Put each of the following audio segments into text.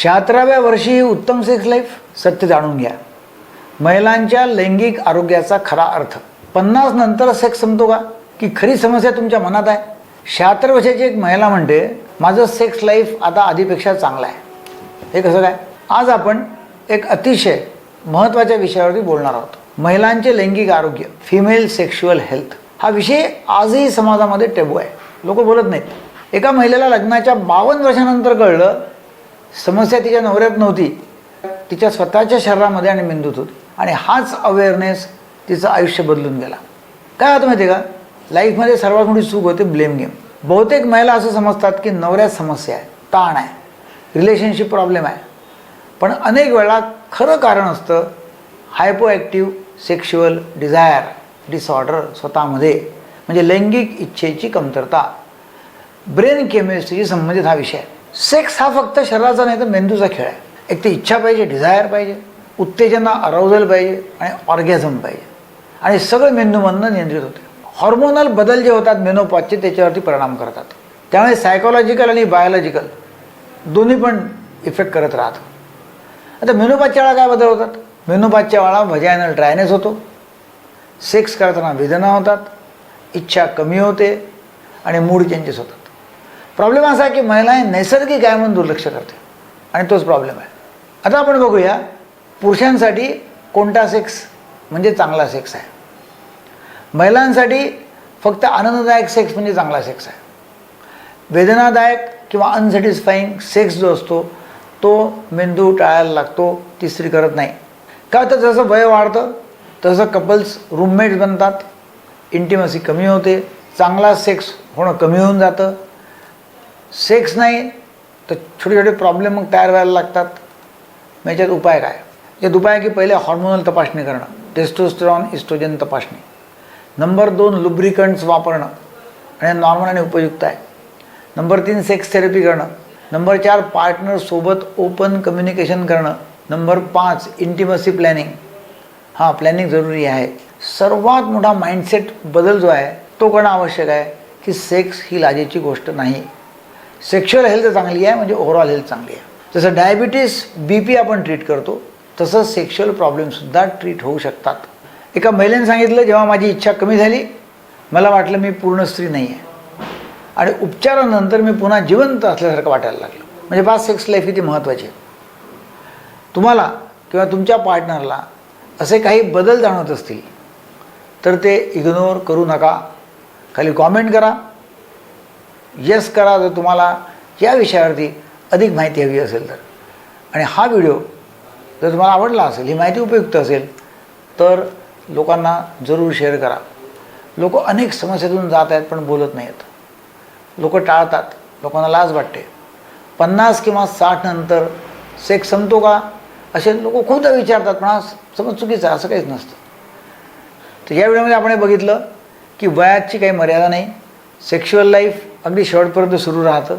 76व्या वर्षी उत्तम sex life. सत्य जाणून घ्या. महिलांच्या लैंगिक आरोग्याचा खरा अर्थ. 50 नंतर सेक्स संपतो का, की खरी समस्या तुमच्या मनात आहे? 76 वर्षाची एक महिला म्हणते माझं सेक्स लाईफ आता आधीपेक्षा चांगलं आहे. हे कसं काय? आज आपण एक अतिशय महत्त्वाच्या विषयावरती बोलणार आहोत. महिलांचे लैंगिक आरोग्य, फिमेल सेक्शुअल हेल्थ. हा विषय आजही समाजामध्ये टॅबू आहे. लोक बोलत नाहीत. एका महिलेला लग्नाच्या 52 वर्षानंतर कळलं समस्या तिच्या नवऱ्यात नव्हती, तिच्या स्वतःच्या शरीरामध्ये आणि मेंदूत होती. आणि हाच अवेअरनेस तिचं आयुष्य बदलून गेला. काय होतं माहिती आहे का, लाईफमध्ये सर्वात मोठी चूक होते ब्लेम गेम. बहुतेक महिला असं समजतात की नवऱ्यात समस्या आहे, ताण आहे, रिलेशनशिप प्रॉब्लेम आहे. पण अनेक वेळा खरं कारण असतं hypoactive sexual desire disorder स्वतःमध्ये, म्हणजे लैंगिक इच्छेची कमतरता. ब्रेन केमिस्ट्रीशी संबंधित हा विषय आहे. सेक्स हा फक्त शरीराचा नाही तर मेंदूचा खेळ आहे. एक तर इच्छा पाहिजे, डिझायर पाहिजे, उत्तेजना अराउझल पाहिजे आणि ऑर्गॅझम पाहिजे. आणि सगळं मेंदूमधनं नियंत्रित होते. हॉर्मोनल बदल जे होतात मेनोपॉजचे त्याच्यावरती परिणाम करतात. त्यामुळे सायकोलॉजिकल आणि बायोलॉजिकल दोन्ही पण इफेक्ट करत राहतं. आता मेनोपॉजच्या वेळा काय बदल होतात? मेनोपॉजच्या वेळा व्हजायनल ड्रायनेस होतो, सेक्स करताना वेदना होतात, इच्छा कमी होते आणि मूड चेंजेस होतात. प्रॉब्लेम असा आहे की महिला हे नैसर्गिक आहे म्हणून दुर्लक्ष करते आणि तोच प्रॉब्लेम आहे. आता आपण बघूया पुरुषांसाठी कोणता सेक्स म्हणजे चांगला सेक्स आहे. महिलांसाठी फक्त आनंददायक सेक्स म्हणजे चांगला सेक्स आहे. वेदनादायक किंवा अनसॅटिस्फाईंग सेक्स जो असतो तो मेंदू टाळायला लागतो, ती स्त्री करत नाही. का तर जसं वय वाढतं तसं कपल्स रूममेट्स बनतात, इंटिमसी कमी होते, चांगला सेक्स होणं कमी होऊन जातं. सेक्स नाही तर छोटे छोटे प्रॉब्लेम मग तयार व्हायला लागतात. मग याच्यात उपाय काय? याच्यात उपाय की पहिले हॉर्मोनल तपासणी करणं, टेस्टोस्टेरॉन इस्ट्रोजन तपासणी. नंबर 2 लुब्रिकंट्स वापरणं आणि नॉर्मल आणि उपयुक्त आहे. नंबर 3 सेक्स थेरपी करणं. नंबर 4 पार्टनरसोबत ओपन कम्युनिकेशन करणं. Number 5 intimacy planning. हां, प्लॅनिंग जरुरी आहे. सर्वात मोठा माइंडसेट बदल जो आहे तो करणं आवश्यक आहे की सेक्स ही लाजेची गोष्ट नाही. सेक्शुअल हेल्थ चांगली आहे म्हणजे ओव्हरऑल हेल्थ चांगली आहे. जसं डायबिटीस BP आपण ट्रीट करतो तसंच सेक्शुअल प्रॉब्लेमसुद्धा ट्रीट होऊ शकतात. एका महिलेने सांगितलं जेव्हा माझी इच्छा कमी झाली मला वाटलं मी पूर्ण स्त्री नाही आहे आणि उपचारानंतर मी पुन्हा जिवंत असल्यासारखं वाटायला लागलं. म्हणजे बा सेक्स लाईफ किती महत्त्वाची आहे. तुम्हाला किंवा तुमच्या पार्टनरला असे काही बदल जाणवत असतील तर ते इग्नोर करू नका. खाली कॉमेंट करा, यस करा जर तुम्हाला या विषयावरती अधिक माहिती हवी असेल तर. आणि हा व्हिडिओ जर तुम्हाला आवडला असेल, ही माहिती उपयुक्त असेल तर लोकांना जरूर शेअर करा. लोक अनेक समस्येतून जात आहेत पण बोलत नाहीत. लोक टाळतात, लोकांना लाज वाटते. 50 किंवा 60 नंतर सेक्स संपतो का असे लोक खूपदा विचारतात, पण हा समज चुकीचा आहे. असं काहीच नसतं. तर या व्हिडिओमध्ये आपण हे बघितलं की वयाची काही मर्यादा नाही. सेक्शुअल लाईफ अगदी शेवटपर्यंत सुरू राहतं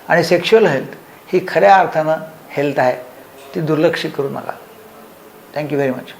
आणि सेक्शुअल हेल्थ ही खऱ्या अर्थानं हेल्थ आहे, ती दुर्लक्षित करू नका. Thank you very much.